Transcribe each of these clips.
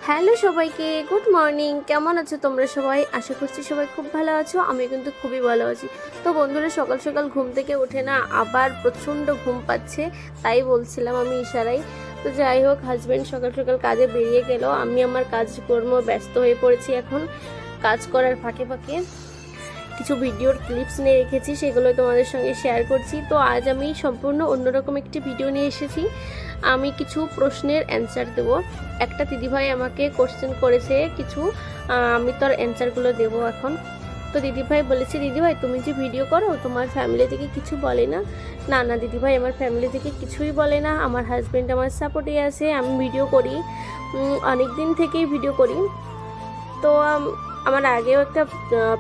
Hello সবাইকে, good morning. কেমন আছো তোমরা সবাই? আশা করছি সবাই খুব ভালো আছো। আমি কিন্তু খুবই ভালো আছি। তো বন্ধুরা, সকাল সকাল ঘুম থেকে উঠে না আবার প্রচণ্ড ঘুম পাচ্ছে, তাই বলছিলাম আমি ইশারায়। তো যাই হোক, হাজব্যান্ড সকাল সকাল কাজে বেরিয়ে গেল, আমি আমার কাজকর্ম ব্যস্ত হয়ে পড়েছি। এখন কাজ করার ফাঁকে ফাঁকে কিছু ভিডিওর ক্লিপস নিয়ে রেখেছি, সেগুলো তোমাদের সঙ্গে শেয়ার করছি। তো আজ আমি সম্পূর্ণ অন্যরকম একটি ভিডিও নিয়ে এসেছি। আমি কিছু প্রশ্নের অ্যান্সার দেব। একটা দিদিভাই আমাকে কোশ্চেন করেছে কিছু, আমি তার অ্যান্সারগুলো দেবো এখন। তো দিদিভাই বলেছে, দিদিভাই তুমি যে ভিডিও করো তোমার ফ্যামিলি থেকে কিছু বলে না? না না দিদিভাই, আমার ফ্যামিলি থেকে কিছুই বলে না। আমার হাজব্যান্ড আমার সাপোর্টে আছে। আমি ভিডিও করি, অনেক দিন থেকেই ভিডিও করি। তো আমার আগেও একটা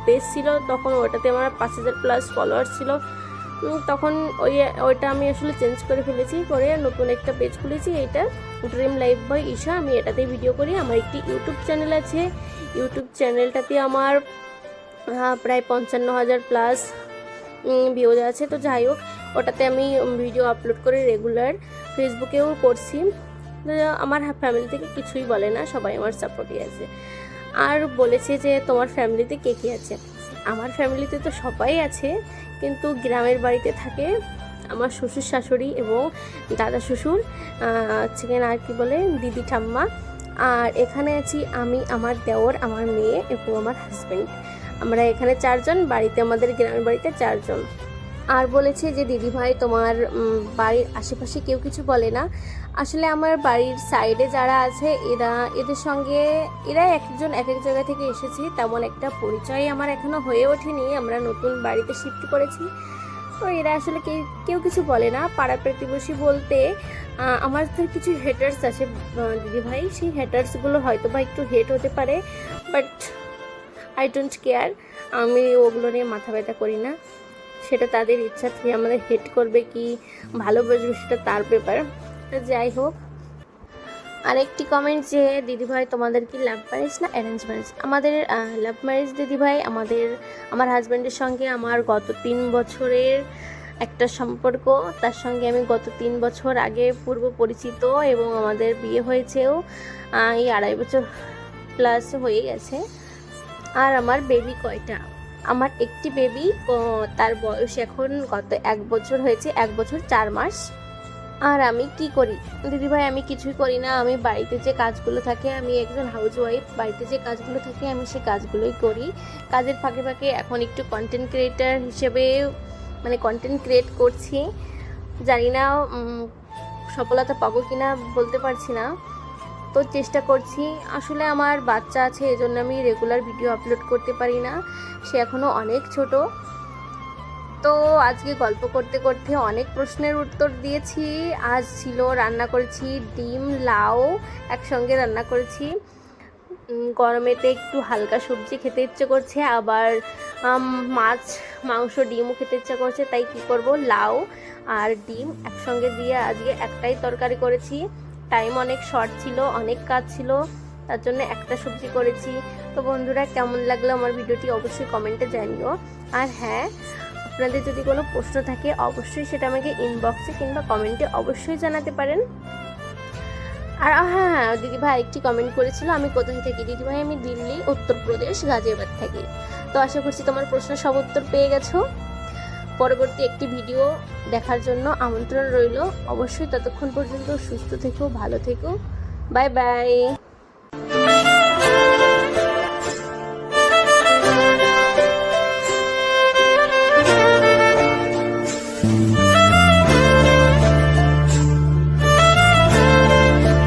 পেজ ছিল, তখন ওটাতে আমার 5000+ ফলোয়ার্স ছিল। তখন ওইটা আমি আসলে চেঞ্জ করে ফেলেছি, করে নতুন একটা পেজ খুলেছি, এইটা ড্রিম লাইফ বয় ঈশা। আমি এটাতেই ভিডিও করি। আমার একটি ইউটিউব চ্যানেল আছে, ইউটিউব চ্যানেলটাতে আমার প্রায় 55,000+ ভিউজ আছে। তো যাই হোক, ওটাতে আমি ভিডিও আপলোড করে রেগুলার, ফেসবুকেও করছি। আমার ফ্যামিলি থেকে কিছুই বলে না, সবাই আমার সাপোর্টই আছে। আর বলেছে যে তোমার ফ্যামিলিতে কে কে আছে? আমার ফ্যামিলিতে তো সবাই আছে, কিন্তু গ্রামের বাড়িতে থাকে আমার শ্বশুর শাশুড়ি এবং দাদা শ্বশুর, আর কি বলে দিদি ঠাম্মা। আর এখানে আছি আমি, আমার দেওর, আমার মেয়ে এবং আমার হাজব্যান্ড। আমরা এখানে 4 জন, বাড়িতে আমাদের গ্রামের বাড়িতে 4 জন। আর বলেছে যে দিদিভাই তোমার বাড়ির আশেপাশে কেউ কিছু বলে না? আসলে আমার বাড়ির সাইডে যারা আছে এদের সঙ্গে এরা একজন এক এক জায়গা থেকে এসেছে, তেমন একটা পরিচয় আমার এখনো হয়ে ওঠেনি। আমরা নতুন বাড়িতে শিফট করেছি, তো এরা আসলে কেউ কিছু বলে না। পাড়া প্রতিবেশী বলতে আমাদের কিছু হেটার্স আছে দিদিভাই, সেই হেটার্সগুলো হয়তো বা একটু হেট হতে পারে, বাট আই ডোন্ট কেয়ার। আমি ওগুলো নিয়ে মাথা ব্যথা করি না। সেটা তাদের ইচ্ছা, থেকে আমাদের হেট করবে কি ভালোবাসবে সেটা তার ব্যাপার। যাই হোক, আরেকটি কমেন্ট যে দিদিভাই তোমাদের কি লাভ ম্যারেজ না অ্যারেঞ্জ ম্যারেজ? আমাদের লাভ ম্যারেজ দিদিভাই। আমার হাজব্যান্ডের সঙ্গে আমার গত 3 বছরের একটা সম্পর্ক। তার সঙ্গে আমি গত 3 বছর আগে পূর্ব পরিচিত, এবং আমাদের বিয়ে হয়েছেও এই 2.5 বছর প্লাস হয়ে গেছে। আর আমার বেবি কয়টা? আমার একটি বেবি, তার বয়স এখন গত 1 বছর হয়েছে, 1 বছর 4 মাস। আর আমি কি করি দিদিভাই? আমি কিছুই করি না। আমি বাড়িতে যে কাজগুলো থাকে, আমি একজন হাউসওয়াইফ, বাড়িতে যে কাজগুলো থাকে আমি সেই কাজগুলোই করি। কাজের ফাঁকে ফাঁকে এখন একটু কন্টেন্ট ক্রিয়েটার হিসেবে মানে কন্টেন্ট ক্রিয়েট করছি। জানি না সফলতা পাবো কিনা, বলতে পারছি না, তো চেষ্টা করছি। আসলে আমার বাচ্চা আছে, এজন্য আমি রেগুলার ভিডিও আপলোড করতে পারি না, সে এখনও অনেক ছোট। তো আজকে গল্প করতে করতে অনেক প্রশ্নের উত্তর দিয়েছি। আজ ছিল রান্না করেছি ডিম লাউ একসঙ্গে রান্না করেছি। গরমেতে একটু হালকা সবজি খেতে ইচ্ছে করছে, আবার মাছ মাংস ডিমও খেতে ইচ্ছে করছে, তাই কি করব, লাউ আর ডিম একসঙ্গে দিয়ে আজকে একটাই তরকারি করেছি। টাইম অনেক শর্ট ছিল, অনেক কাজ ছিল, তার জন্য একটা সবজি করেছি। তো বন্ধুরা, কেমন লাগলো আমার ভিডিওটি অবশ্যই কমেন্টে জানিও। আর হ্যাঁ, আপনাদের যদি কোনো প্রশ্ন থাকে অবশ্যই সেটা আমাকে ইনবক্সে কিংবা কমেন্টে অবশ্যই জানাতে পারেন। আর হ্যাঁ, দিদিভাই একটি কমেন্ট করেছিল আমি কোথায় থাকি। দিদিভাই, আমি দিল্লি, উত্তরপ্রদেশ, গাজিয়াবাদ থাকি। তো আশা করছি তোমার প্রশ্নের সব উত্তর পেয়ে গেছো। পরবর্তী একটি ভিডিও দেখার জন্য আমন্ত্রণ রইল। অবশ্যই ততক্ষণ পর্যন্ত সুস্থ থেকো, ভালো থেকো। Bye bye.